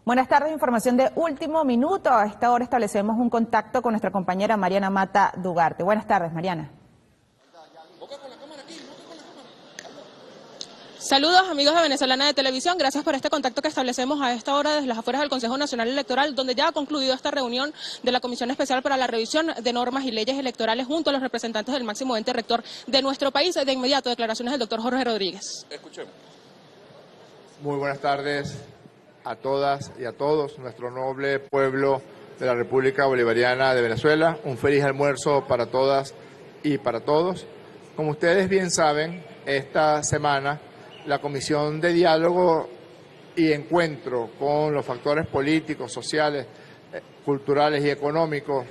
Buenas tardes, información de último minuto. A esta hora establecemos un contacto con nuestra compañera Mariana Mata Dugarte. Buenas tardes, Mariana. Saludos amigos de Venezolana de Televisión, gracias por este contacto que establecemos a esta hora desde las afueras del Consejo Nacional Electoral, donde ya ha concluido esta reunión de la Comisión Especial para la Revisión de Normas y Leyes Electorales junto a los representantes del máximo ente rector de nuestro país. De inmediato, declaraciones del doctor Jorge Rodríguez. Escuchemos. Muy buenas tardes a todas y a todos, nuestro noble pueblo de la República Bolivariana de Venezuela. Un feliz almuerzo para todas y para todos. Como ustedes bien saben, esta semana la Comisión de Diálogo y Encuentro con los factores políticos, sociales, culturales y económicos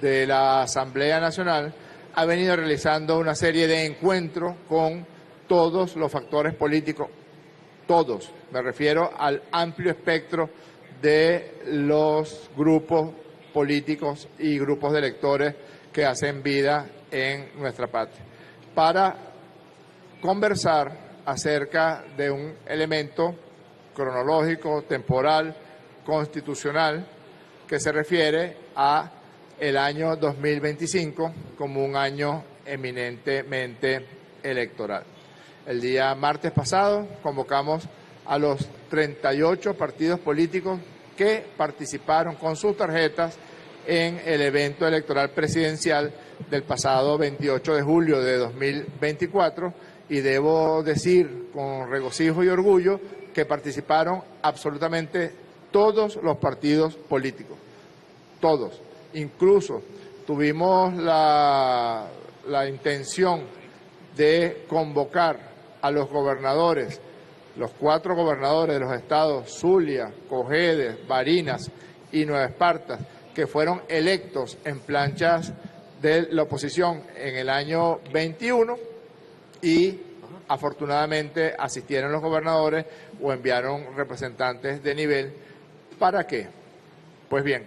de la Asamblea Nacional ha venido realizando una serie de encuentros con todos los factores políticos, todos, me refiero al amplio espectro de los grupos políticos y grupos de electores que hacen vida en nuestra patria, para conversar acerca de un elemento cronológico, temporal, constitucional, que se refiere a el año 2025 como un año eminentemente electoral. El día martes pasado convocamos a los 38 partidos políticos que participaron con sus tarjetas en el evento electoral presidencial del pasado 28 de julio de 2024, y debo decir con regocijo y orgullo que participaron absolutamente todos los partidos políticos, todos. Incluso tuvimos la intención de convocar a los gobernadores, los 4 gobernadores de los estados Zulia, Cojedes, Barinas y Nueva Esparta, que fueron electos en planchas de la oposición en el año 21, y afortunadamente asistieron los gobernadores o enviaron representantes de nivel. ¿Para qué? Pues bien,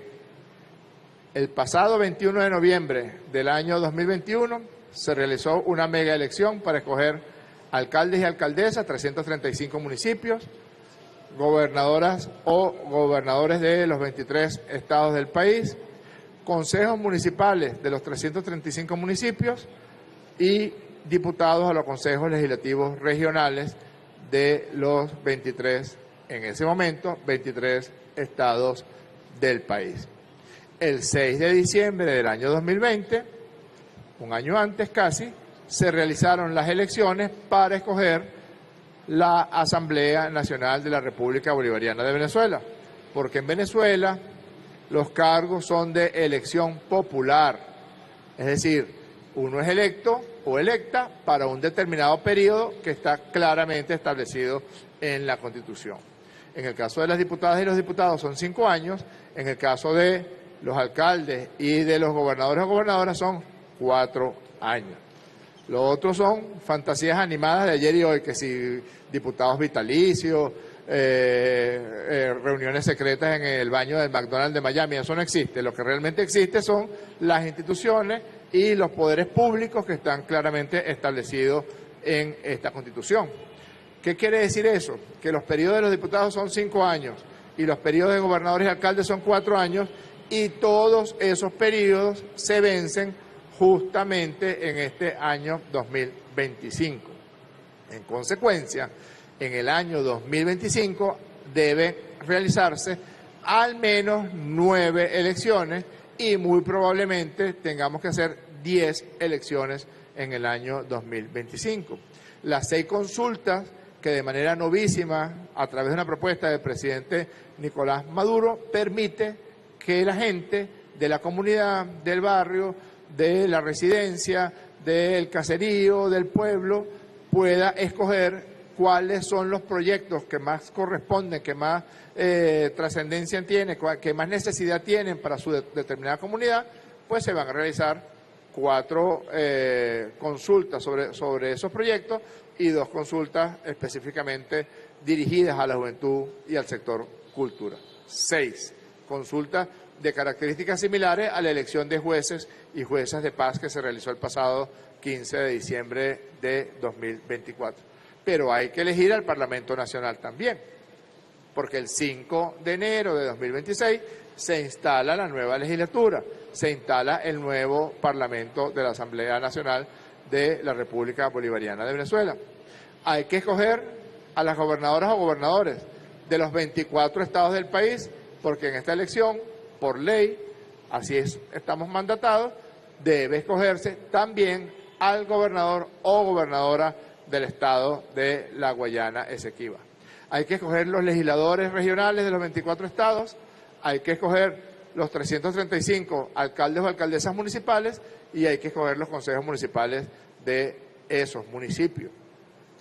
el pasado 21 de noviembre del año 2021 se realizó una mega elección para escoger alcaldes y alcaldesas, 335 municipios, gobernadoras o gobernadores de los 23 estados del país, consejos municipales de los 335 municipios y diputados a los consejos legislativos regionales de los 23, en ese momento, 23 estados del país. El 6 de diciembre del año 2020, un año antes casi, se realizaron las elecciones para escoger la Asamblea Nacional de la República Bolivariana de Venezuela, porque en Venezuela los cargos son de elección popular, es decir, uno es electo o electa para un determinado periodo que está claramente establecido en la Constitución. En el caso de las diputadas y los diputados son 5 años, en el caso de los alcaldes y de los gobernadores o gobernadoras son 4 años. Lo otro son fantasías animadas de ayer y hoy, que si diputados vitalicios, reuniones secretas en el baño del McDonald's de Miami, eso no existe. Lo que realmente existe son las instituciones y los poderes públicos que están claramente establecidos en esta Constitución. ¿Qué quiere decir eso? Que los periodos de los diputados son 5 años y los periodos de gobernadores y alcaldes son 4 años, y todos esos periodos se vencen justamente en este año 2025. En consecuencia, en el año 2025 debe realizarse al menos 9 elecciones y muy probablemente tengamos que hacer 10 elecciones en el año 2025. Las 6 consultas que de manera novísima, a través de una propuesta del presidente Nicolás Maduro, permite que la gente de la comunidad, del barrio, de la residencia, del caserío, del pueblo, pueda escoger cuáles son los proyectos que más corresponden, que más trascendencia tienen, que más necesidad tienen para su determinada comunidad, pues se van a realizar 4 consultas sobre esos proyectos y 2 consultas específicamente dirigidas a la juventud y al sector cultura. 6 consultas de características similares a la elección de jueces y juezas de paz que se realizó el pasado 15 de diciembre de 2024. Pero hay que elegir al Parlamento Nacional también. porque el 5 de enero de 2026 se instala la nueva legislatura, se instala el nuevo Parlamento de la Asamblea Nacional de la República Bolivariana de Venezuela. Hay que escoger a las gobernadoras o gobernadores de los 24 estados del país, porque en esta elección, por ley, así es, estamos mandatados, debe escogerse también al gobernador o gobernadora del estado de la Guayana Esequiba. Hay que escoger los legisladores regionales de los 24 estados, hay que escoger los 335 alcaldes o alcaldesas municipales y hay que escoger los consejos municipales de esos municipios.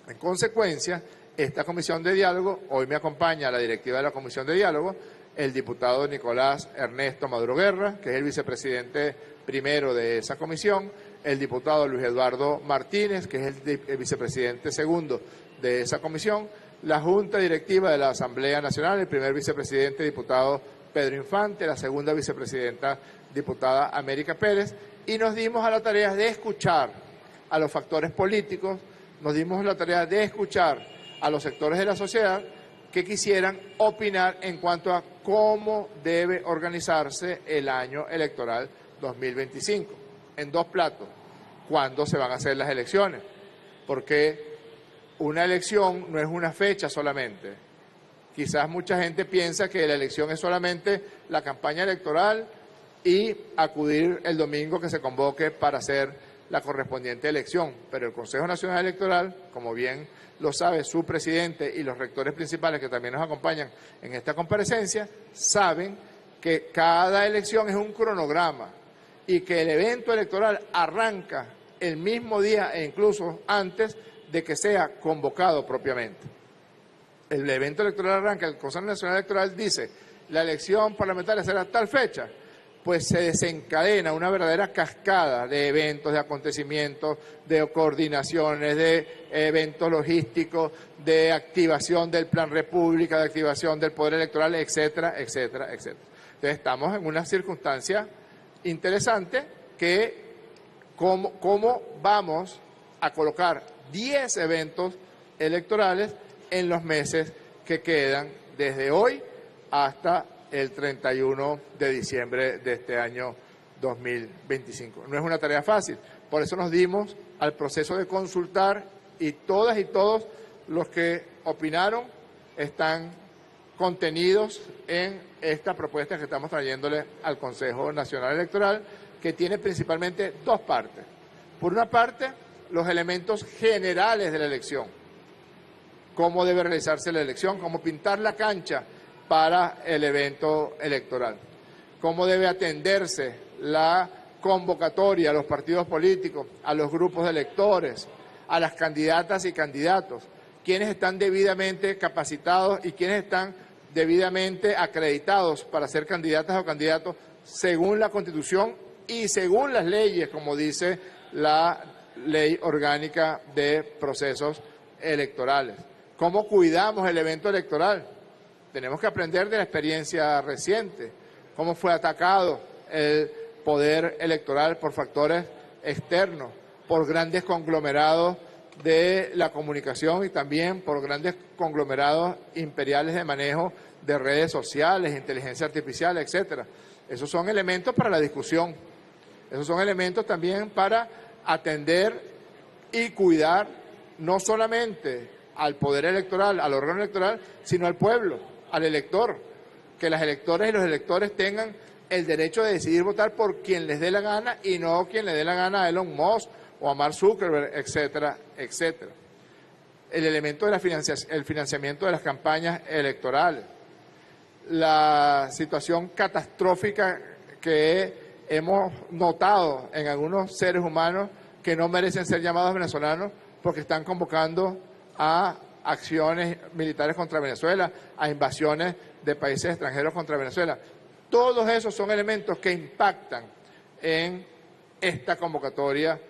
En consecuencia, esta comisión de diálogo, hoy me acompaña la directiva de la comisión de diálogo, el diputado Nicolás Ernesto Maduro Guerra, que es el vicepresidente primero de esa comisión, el diputado Luis Eduardo Martínez, que es el vicepresidente segundo de esa comisión, la Junta Directiva de la Asamblea Nacional, el primer vicepresidente, diputado Pedro Infante, la segunda vicepresidenta, diputada América Pérez, y nos dimos a la tarea de escuchar a los factores políticos, nos dimos la tarea de escuchar a los sectores de la sociedad que quisieran opinar en cuanto a cómo debe organizarse el año electoral 2025. En dos platos, ¿cuándo se van a hacer las elecciones? Porque una elección no es una fecha solamente. Quizás mucha gente piensa que la elección es solamente la campaña electoral y acudir el domingo que se convoque para hacer la correspondiente elección. Pero el Consejo Nacional Electoral, como bien lo sabe su presidente y los rectores principales que también nos acompañan en esta comparecencia, saben que cada elección es un cronograma y que el evento electoral arranca el mismo día e incluso antes de que sea convocado propiamente. El evento electoral arranca, el Consejo Nacional Electoral dice, la elección parlamentaria será tal fecha, pues se desencadena una verdadera cascada de eventos, de acontecimientos, de coordinaciones, de eventos logísticos, de activación del Plan República, de activación del Poder Electoral, etcétera, etcétera, etcétera. Entonces estamos en una circunstancia interesante que cómo vamos a colocar 10 eventos electorales en los meses que quedan desde hoy hasta el 31 de diciembre de este año 2025. No es una tarea fácil, por eso nos dimos al proceso de consultar y todas y todos los que opinaron están contenidos en esta propuesta que estamos trayéndole al Consejo Nacional Electoral, que tiene principalmente dos partes. Por una parte, los elementos generales de la elección, cómo debe realizarse la elección, cómo pintar la cancha para el evento electoral, cómo debe atenderse la convocatoria a los partidos políticos, a los grupos de electores, a las candidatas y candidatos, quiénes están debidamente capacitados y quiénes están debidamente acreditados para ser candidatas o candidatos según la Constitución y según las leyes, como dice la Ley Orgánica de Procesos Electorales. ¿Cómo cuidamos el evento electoral? Tenemos que aprender de la experiencia reciente, cómo fue atacado el poder electoral por factores externos, por grandes conglomerados de la comunicación y también por grandes conglomerados imperiales de manejo de redes sociales, inteligencia artificial, etcétera. Esos son elementos para la discusión, esos son elementos también para atender y cuidar no solamente al poder electoral, al órgano electoral, sino al pueblo, al elector, que las electoras y los electores tengan el derecho de decidir votar por quien les dé la gana y no quien le dé la gana a Elon Musk o a Mark Zuckerberg, etcétera, etcétera. El elemento de el financiamiento de las campañas electorales, la situación catastrófica que hemos notado en algunos seres humanos que no merecen ser llamados venezolanos porque están convocando a acciones militares contra Venezuela, a invasiones de países extranjeros contra Venezuela. Todos esos son elementos que impactan en esta convocatoria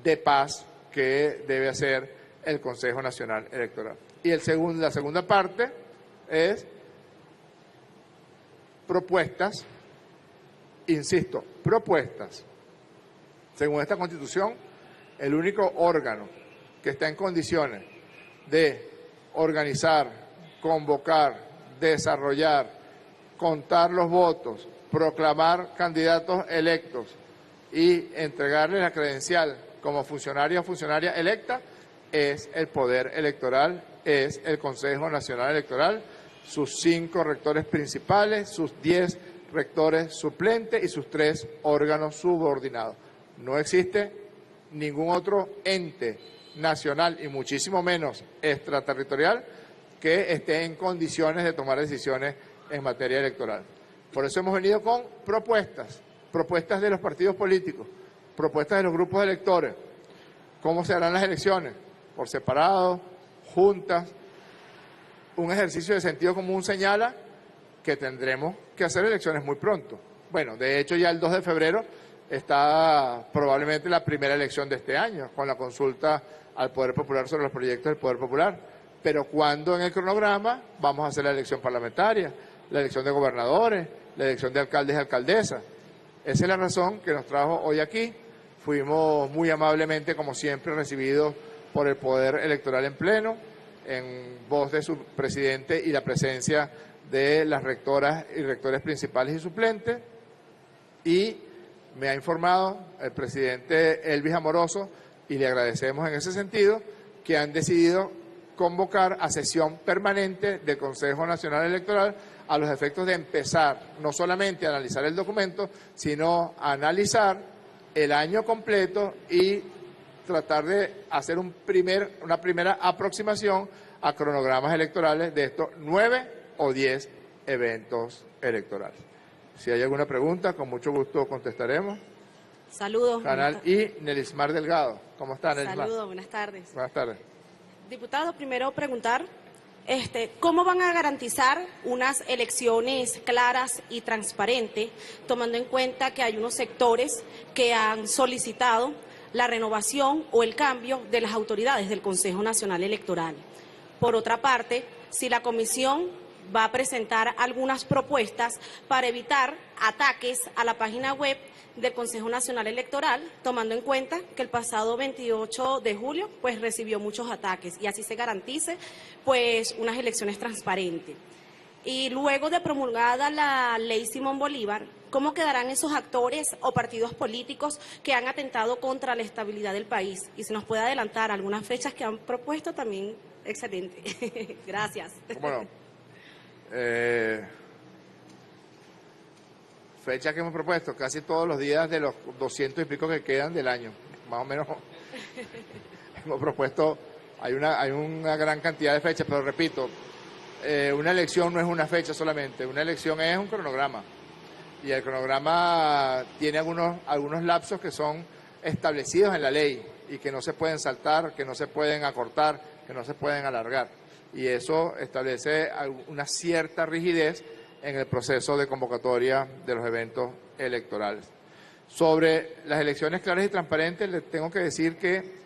de paz que debe hacer el Consejo Nacional Electoral. Y la segunda parte es propuestas, insisto, propuestas. Según esta Constitución, el único órgano que está en condiciones de organizar, convocar, desarrollar, contar los votos, proclamar candidatos electos y entregarles la credencial como funcionario o funcionaria electa es el Poder Electoral, es el Consejo Nacional Electoral, sus 5 rectores principales, sus 10 rectores suplentes y sus 3 órganos subordinados. No existe ningún otro ente nacional y muchísimo menos extraterritorial que esté en condiciones de tomar decisiones en materia electoral. Por eso hemos venido con propuestas de los partidos políticos, propuestas de los grupos de electores, cómo se harán las elecciones, por separado, juntas. Un ejercicio de sentido común señala que tendremos que hacer elecciones muy pronto. Bueno, de hecho ya el 2 de febrero está probablemente la primera elección de este año, con la consulta al Poder Popular sobre los proyectos del Poder Popular. Pero ¿cuándo en el cronograma vamos a hacer la elección parlamentaria, la elección de gobernadores, la elección de alcaldes y alcaldesas? Esa es la razón que nos trajo hoy aquí. Fuimos muy amablemente, como siempre, recibidos por el Poder Electoral en pleno, en voz de su presidente y la presencia de las rectoras y rectores principales y suplentes. Y me ha informado el presidente Elvis Amoroso, y le agradecemos en ese sentido, que han decidido convocar a sesión permanente del Consejo Nacional Electoral a los efectos de empezar no solamente a analizar el documento, sino a analizar el año completo y tratar de hacer una primera aproximación a cronogramas electorales de estos 9 o 10 eventos electorales. Si hay alguna pregunta, con mucho gusto contestaremos. Saludos. Canal I, Nelismar Delgado. ¿Cómo está, Nelismar? Saludos, buenas tardes. Buenas tardes. Diputado, primero preguntar, ¿cómo van a garantizar unas elecciones claras y transparentes, tomando en cuenta que hay unos sectores que han solicitado la renovación o el cambio de las autoridades del Consejo Nacional Electoral? Por otra parte, si la comisión va a presentar algunas propuestas para evitar ataques a la página web del Consejo Nacional Electoral, tomando en cuenta que el pasado 28 de julio pues recibió muchos ataques, y así se garantice pues unas elecciones transparentes. Y luego de promulgada la ley Simón Bolívar, ¿cómo quedarán esos actores o partidos políticos que han atentado contra la estabilidad del país? Y si nos puede adelantar algunas fechas que han propuesto, también excelente. Gracias. Bueno, fecha que hemos propuesto, casi todos los días de los 200 y pico que quedan del año, más o menos. Hemos propuesto, hay una gran cantidad de fechas, pero repito, una elección no es una fecha solamente, una elección es un cronograma, y el cronograma tiene algunos lapsos que son establecidos en la ley y que no se pueden saltar, que no se pueden acortar, que no se pueden alargar, y eso establece una cierta rigidez en el proceso de convocatoria de los eventos electorales. Sobre las elecciones claras y transparentes, les tengo que decir que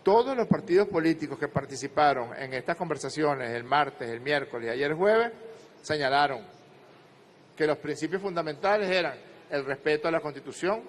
todos los partidos políticos que participaron en estas conversaciones el martes, el miércoles y ayer jueves, señalaron que los principios fundamentales eran el respeto a la Constitución,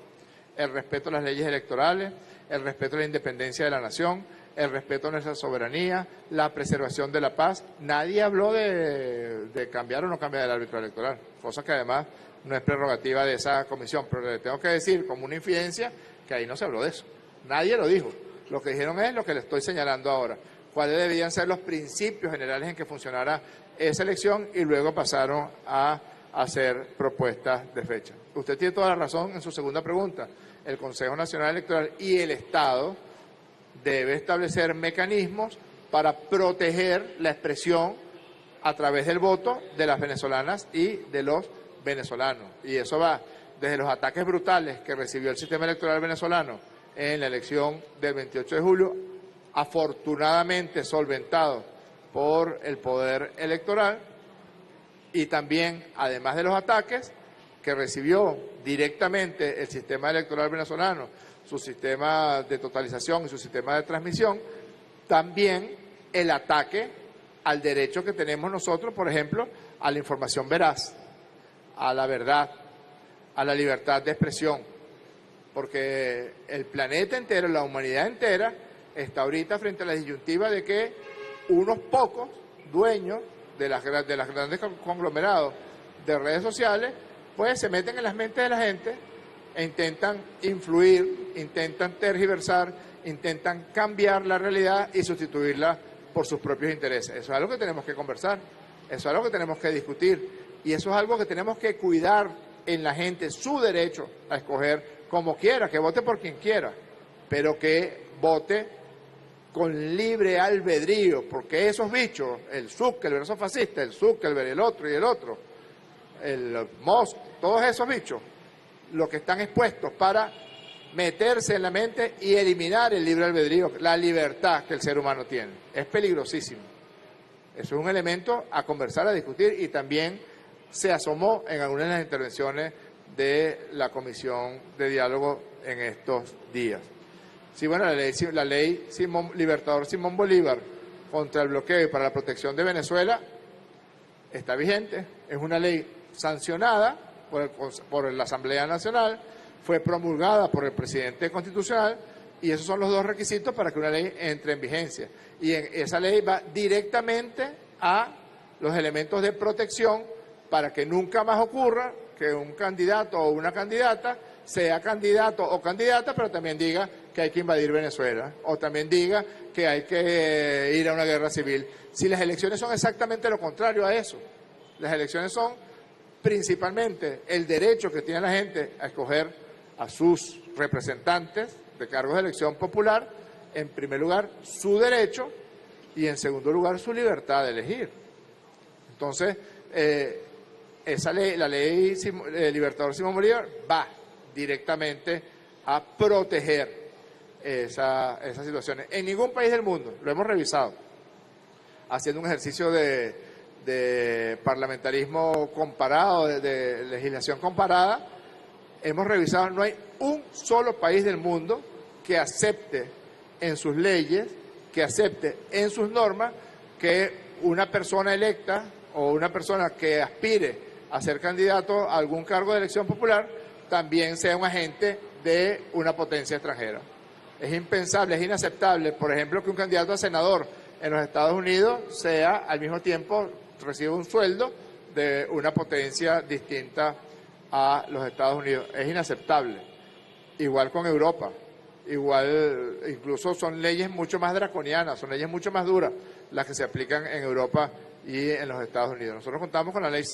el respeto a las leyes electorales, el respeto a la independencia de la nación, el respeto a nuestra soberanía, la preservación de la paz. Nadie habló de cambiar o no cambiar el árbitro electoral, cosa que además no es prerrogativa de esa comisión, pero le tengo que decir como una infidencia que ahí no se habló de eso. Nadie lo dijo. Lo que dijeron es lo que le estoy señalando ahora, cuáles debían ser los principios generales en que funcionara esa elección, y luego pasaron a hacer propuestas de fecha. Usted tiene toda la razón en su segunda pregunta. El Consejo Nacional Electoral y el Estado debe establecer mecanismos para proteger la expresión a través del voto de las venezolanas y de los venezolanos. Y eso va desde los ataques brutales que recibió el sistema electoral venezolano en la elección del 28 de julio, afortunadamente solventado por el Poder Electoral, y también, además de los ataques que recibió directamente el sistema electoral venezolano, su sistema de totalización y su sistema de transmisión, también el ataque al derecho que tenemos nosotros, por ejemplo, a la información veraz, a la verdad, a la libertad de expresión, porque el planeta entero, la humanidad entera, está ahorita frente a la disyuntiva de que unos pocos dueños de los grandes conglomerados de redes sociales, pues se meten en las mentes de la gente e intentan influir, intentan tergiversar, intentan cambiar la realidad y sustituirla por sus propios intereses. Eso es algo que tenemos que conversar, eso es algo que tenemos que discutir y eso es algo que tenemos que cuidar en la gente, su derecho a escoger como quiera, que vote por quien quiera, pero que vote con libre albedrío, porque esos bichos, el Zuckerberg, esos fascistas, el Zuckerberg, el otro, el Musk, todos esos bichos, lo que están expuestos para meterse en la mente y eliminar el libre albedrío, la libertad que el ser humano tiene. Es peligrosísimo. Eso es un elemento a conversar, a discutir y también se asomó en algunas de las intervenciones de la Comisión de Diálogo en estos días. Sí, bueno, la ley Libertador Simón Bolívar contra el bloqueo y para la protección de Venezuela está vigente, es una ley sancionada por la Asamblea Nacional, fue promulgada por el presidente constitucional y esos son los dos requisitos para que una ley entre en vigencia. Y esa ley va directamente a los elementos de protección para que nunca más ocurra que un candidato o una candidata sea candidato o candidata, pero también diga que hay que invadir Venezuela, o también diga que hay que ir a una guerra civil. Si las elecciones son exactamente lo contrario a eso, las elecciones son principalmente el derecho que tiene la gente a escoger a sus representantes de cargos de elección popular, en primer lugar su derecho y en segundo lugar su libertad de elegir. Entonces, esa ley, la ley Libertador Simón Bolívar va directamente a proteger esas situaciones. En ningún país del mundo, lo hemos revisado, haciendo un ejercicio de parlamentarismo comparado, de legislación comparada, hemos revisado, no hay un solo país del mundo que acepte en sus leyes, que acepte en sus normas que una persona electa o una persona que aspire a ser candidato a algún cargo de elección popular también sea un agente de una potencia extranjera. Es impensable, es inaceptable, por ejemplo, que un candidato a senador en los Estados Unidos sea al mismo tiempo reciba un sueldo de una potencia distinta a los Estados Unidos. Es inaceptable. Igual con Europa. Igual, incluso son leyes mucho más draconianas, son leyes mucho más duras las que se aplican en Europa y en los Estados Unidos. Nosotros contamos con la ley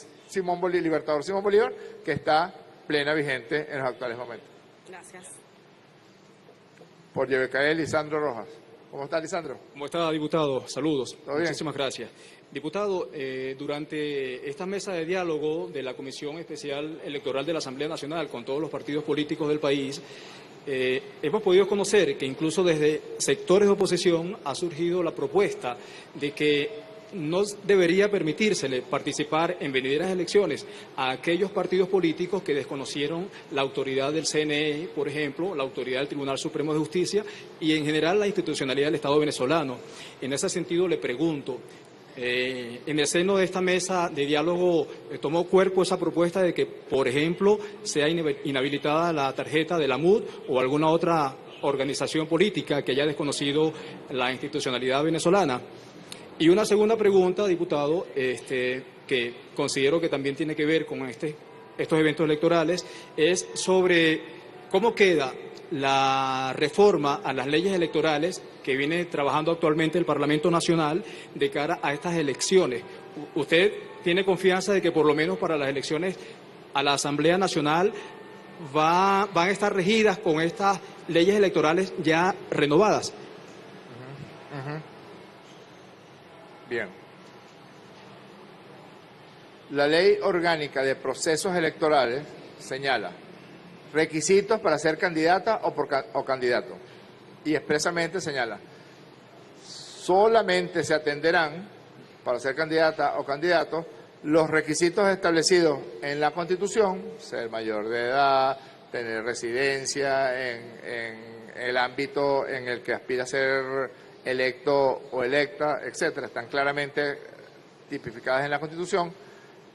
Libertador Simón Bolívar, que está plena vigente en los actuales momentos. Gracias. Por YBKE, Lisandro Rojas. ¿Cómo está, Lisandro? ¿Cómo está, diputado? Saludos. Muchísimas gracias. Diputado, durante esta mesa de diálogo de la Comisión Especial Electoral de la Asamblea Nacional con todos los partidos políticos del país, hemos podido conocer que incluso desde sectores de oposición ha surgido la propuesta de que no debería permitírsele participar en venideras elecciones a aquellos partidos políticos que desconocieron la autoridad del CNE, por ejemplo, la autoridad del Tribunal Supremo de Justicia y en general la institucionalidad del Estado venezolano. En ese sentido le pregunto, en el seno de esta mesa de diálogo tomó cuerpo esa propuesta de que, por ejemplo, sea inhabilitada la tarjeta de la MUD o alguna otra organización política que haya desconocido la institucionalidad venezolana. Y una segunda pregunta, diputado, que considero que también tiene que ver con estos eventos electorales, es sobre cómo queda la reforma a las leyes electorales que viene trabajando actualmente el Parlamento Nacional de cara a estas elecciones. ¿Usted tiene confianza de que por lo menos para las elecciones a la Asamblea Nacional van a estar regidas con estas leyes electorales ya renovadas? Bien. La Ley Orgánica de Procesos Electorales señala requisitos para ser candidata o candidato y expresamente señala solamente se atenderán para ser candidata o candidato los requisitos establecidos en la Constitución, ser mayor de edad, tener residencia en el ámbito en el que aspira a ser electo o electa, etcétera, están claramente tipificadas en la Constitución,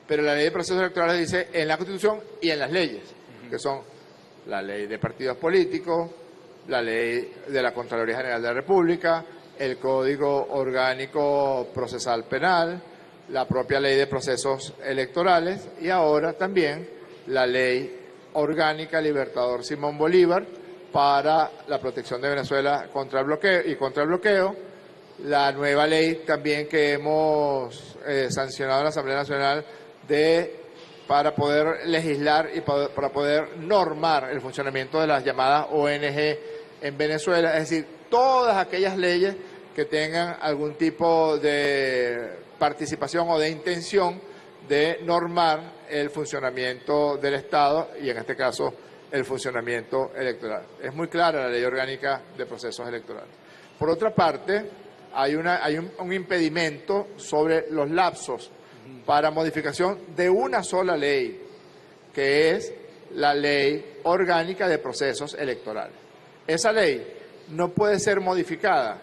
pero la Ley de Procesos Electorales dice en la Constitución y en las leyes, que son la Ley de Partidos Políticos, la Ley de la Contraloría General de la República, el Código Orgánico Procesal Penal, la propia ley de procesos electorales y ahora también la ley orgánica Libertador Simón Bolívar para la protección de Venezuela contra el bloqueo, la nueva ley también que hemos sancionado en la Asamblea Nacional para poder legislar y para poder normar el funcionamiento de las llamadas ONG en Venezuela, es decir, todas aquellas leyes que tengan algún tipo de participación o de intención de normar el funcionamiento del Estado y en este caso el funcionamiento electoral. Es muy clara la ley orgánica de procesos electorales. Por otra parte, hay un impedimento sobre los lapsos para modificación de una sola ley, que es la ley orgánica de procesos electorales. Esa ley no puede ser modificada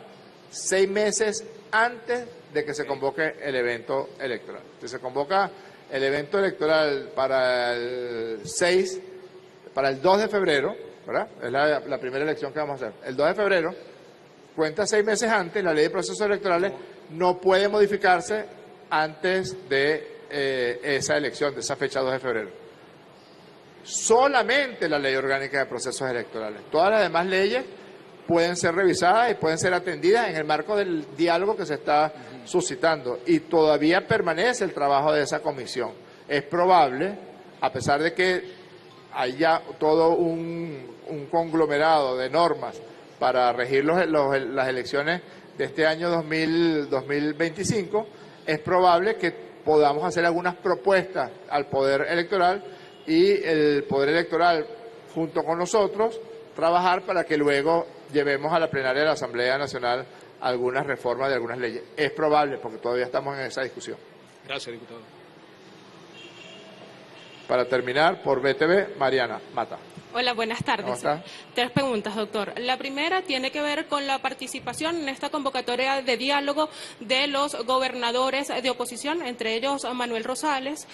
6 meses antes de que se convoque el evento electoral. Si se convoca el evento electoral para el 2 de febrero, ¿verdad? Es la primera elección que vamos a hacer. El 2 de febrero, cuenta 6 meses antes, la ley de procesos electorales no puede modificarse antes de esa elección, de esa fecha 2 de febrero. Solamente la ley orgánica de procesos electorales. Todas las demás leyes pueden ser revisadas y pueden ser atendidas en el marco del diálogo que se está suscitando y todavía permanece el trabajo de esa comisión. Es probable, a pesar de que hay ya todo un conglomerado de normas para regir las elecciones de este año 2025, es probable que podamos hacer algunas propuestas al Poder Electoral y el Poder Electoral, junto con nosotros, trabajar para que luego llevemos a la plenaria de la Asamblea Nacional algunas reformas de algunas leyes. Es probable, porque todavía estamos en esa discusión. Gracias, diputado. Para terminar, por BTV, Mariana Mata. Hola, buenas tardes. ¿Cómo está? 3 preguntas, doctor. La primera tiene que ver con la participación en esta convocatoria de diálogo de los gobernadores de oposición, entre ellos Manuel Rosales.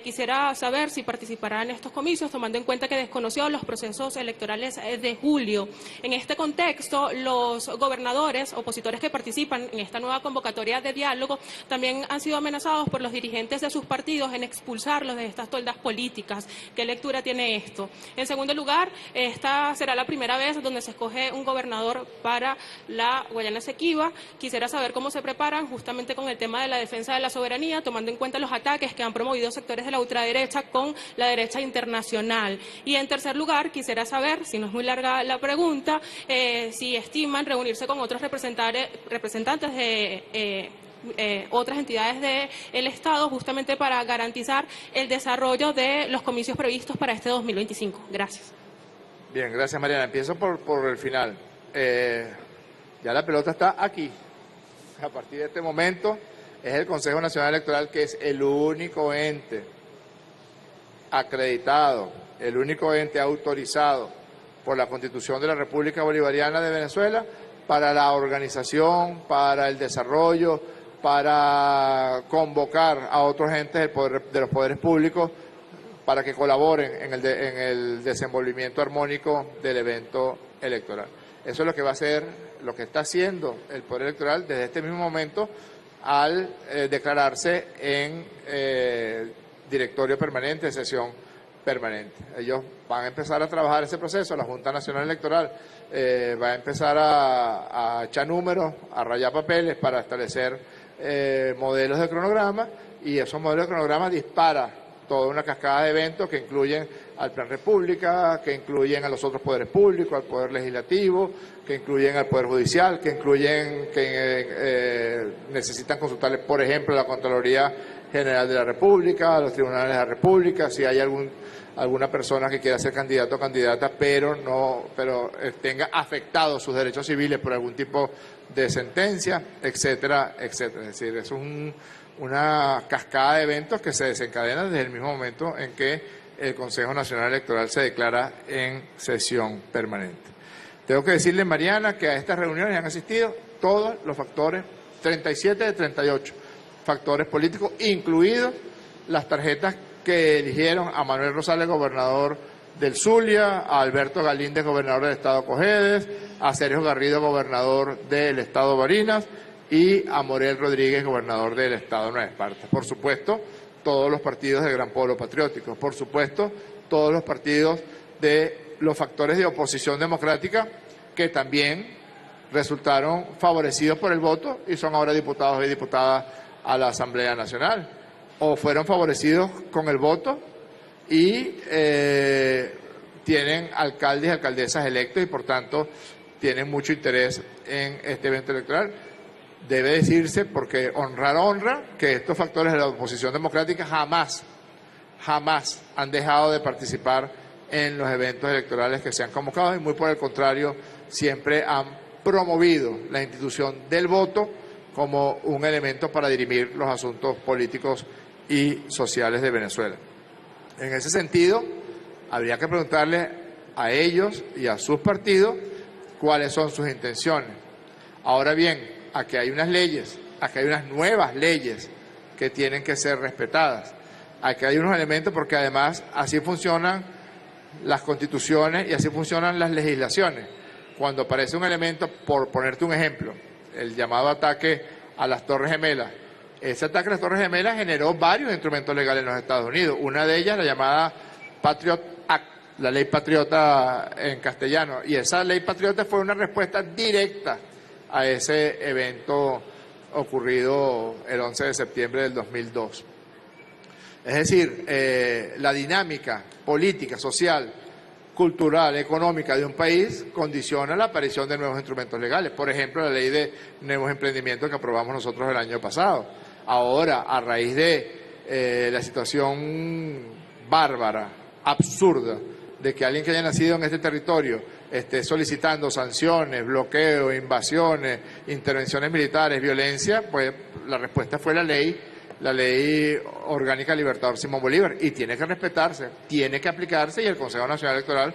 Quisiera saber si participará en estos comicios, tomando en cuenta que desconoció los procesos electorales de julio. En este contexto, los gobernadores opositores que participan en esta nueva convocatoria de diálogo también han sido amenazados por los dirigentes de sus partidos en expulsarlos de estas toldas políticas. ¿Qué lectura tiene esto? En segundo lugar, esta será la primera vez donde se escoge un gobernador para la Guayana Esequiba. Quisiera saber cómo se preparan justamente con el tema de la defensa de la soberanía, tomando en cuenta los ataques que han promovido sectores de la ultraderecha con la derecha internacional. Y en tercer lugar, quisiera saber, si no es muy larga la pregunta, si estiman reunirse con otros representantes de otras entidades del Estado justamente para garantizar el desarrollo de los comicios previstos para este 2025. Gracias. Bien, gracias Mariana. Empiezo por el final. Ya la pelota está aquí. A partir de este momento es el Consejo Nacional Electoral, que es el único ente acreditado, el único ente autorizado por la Constitución de la República Bolivariana de Venezuela para la organización, para el desarrollo, para convocar a otros entes de los poderes públicos para que colaboren en el desenvolvimiento armónico del evento electoral. Eso es lo que va a hacer, lo que está haciendo el Poder Electoral desde este mismo momento al declararse en directorio permanente, sesión permanente. Ellos van a empezar a trabajar ese proceso, la Junta Nacional Electoral va a empezar a echar números, a rayar papeles para establecer modelos de cronograma, y esos modelos de cronograma disparan toda una cascada de eventos que incluyen al Plan República, que incluyen a los otros poderes públicos, al Poder Legislativo, que incluyen al Poder Judicial, que incluyen necesitan consultarles, por ejemplo, a la Contraloría General de la República, a los tribunales de la República, si hay alguna persona que quiera ser candidato o candidata, pero tenga afectados sus derechos civiles por algún tipo de sentencia, etcétera, etcétera. Es decir, es una cascada de eventos que se desencadenan desde el mismo momento en que el Consejo Nacional Electoral se declara en sesión permanente. Tengo que decirle, Mariana, que a estas reuniones han asistido todos los factores, 37 de 38 factores políticos, incluidos las tarjetas que eligieron a Manuel Rosales, gobernador del Zulia, a Alberto Galíndez, gobernador del Estado Cojedes, a Sergio Garrido, gobernador del Estado Barinas, y a Morel Rodríguez, gobernador del estado de Nueva Esparta. Por supuesto, todos los partidos del Gran Polo Patriótico, por supuesto, todos los partidos de los factores de oposición democrática que también resultaron favorecidos por el voto y son ahora diputados y diputadas a la Asamblea Nacional, o fueron favorecidos con el voto y tienen alcaldes y alcaldesas electos y por tanto tienen mucho interés en este evento electoral. Debe decirse, porque honra, que estos factores de la oposición democrática jamás han dejado de participar en los eventos electorales que se han convocado y muy por el contrario, siempre han promovido la institución del voto como un elemento para dirimir los asuntos políticos y sociales de Venezuela. En ese sentido, habría que preguntarle a ellos y a sus partidos cuáles son sus intenciones. Ahora bien, aquí hay unas leyes, aquí hay unas nuevas leyes que tienen que ser respetadas. Aquí hay unos elementos porque además así funcionan las constituciones y así funcionan las legislaciones. Cuando aparece un elemento, por ponerte un ejemplo, el llamado ataque a las Torres Gemelas, ese ataque a las Torres Gemelas generó varios instrumentos legales en los Estados Unidos. Una de ellas, la llamada Patriot Act, la ley patriota en castellano. Y esa ley patriota fue una respuesta directa a ese evento ocurrido el 11 de septiembre del 2002. Es decir, la dinámica política, social, cultural, económica de un país condiciona la aparición de nuevos instrumentos legales. Por ejemplo, la ley de nuevos emprendimientos que aprobamos nosotros el año pasado. Ahora, a raíz de la situación bárbara, absurda, de que alguien que haya nacido en este territorio esté solicitando sanciones, bloqueos, invasiones, intervenciones militares, violencia, pues la respuesta fue la ley orgánica Libertador Simón Bolívar, y tiene que respetarse, tiene que aplicarse, y el Consejo Nacional Electoral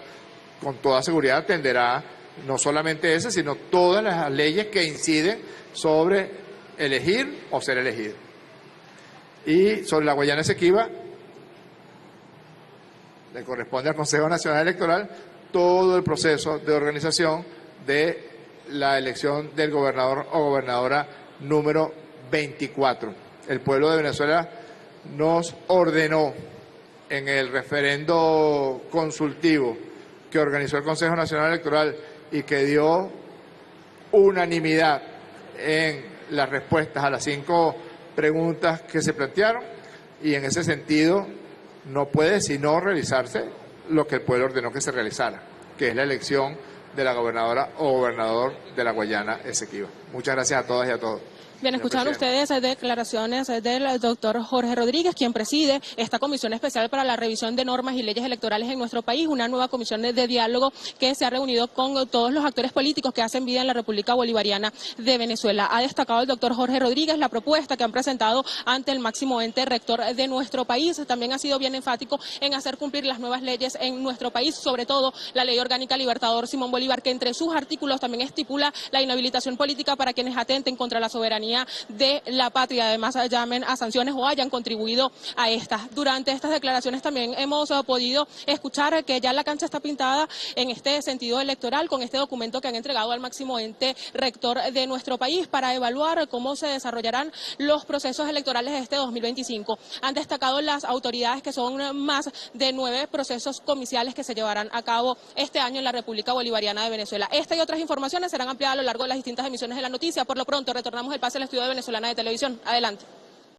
con toda seguridad atenderá no solamente ese, sino todas las leyes que inciden sobre elegir o ser elegido. Y sobre la Guayana Esequiba, le corresponde al Consejo Nacional Electoral todo el proceso de organización de la elección del gobernador o gobernadora número 24. El pueblo de Venezuela nos ordenó en el referendo consultivo que organizó el Consejo Nacional Electoral y que dio unanimidad en las respuestas a las 5 preguntas que se plantearon, y en ese sentido no puede sino realizarse lo que el pueblo ordenó que se realizara, que es la elección de la gobernadora o gobernador de la Guayana Esequiba. Muchas gracias a todas y a todos. Bien, escucharon ustedes declaraciones del doctor Jorge Rodríguez, quien preside esta Comisión Especial para la Revisión de Normas y Leyes Electorales en nuestro país, una nueva comisión de diálogo que se ha reunido con todos los actores políticos que hacen vida en la República Bolivariana de Venezuela. Ha destacado el doctor Jorge Rodríguez la propuesta que han presentado ante el máximo ente rector de nuestro país. También ha sido bien enfático en hacer cumplir las nuevas leyes en nuestro país, sobre todo la Ley Orgánica Libertador Simón Bolívar, que entre sus artículos también estipula la inhabilitación política para quienes atenten contra la soberanía de la patria, además llamen a sanciones o hayan contribuido a estas. Durante estas declaraciones también hemos podido escuchar que ya la cancha está pintada en este sentido electoral con este documento que han entregado al máximo ente rector de nuestro país para evaluar cómo se desarrollarán los procesos electorales de este 2025. Han destacado las autoridades que son más de 9 procesos comiciales que se llevarán a cabo este año en la República Bolivariana de Venezuela. Esta y otras informaciones serán ampliadas a lo largo de las distintas emisiones de la noticia. Por lo pronto, retornamos el pase al estudio de Venezolana de Televisión. Adelante.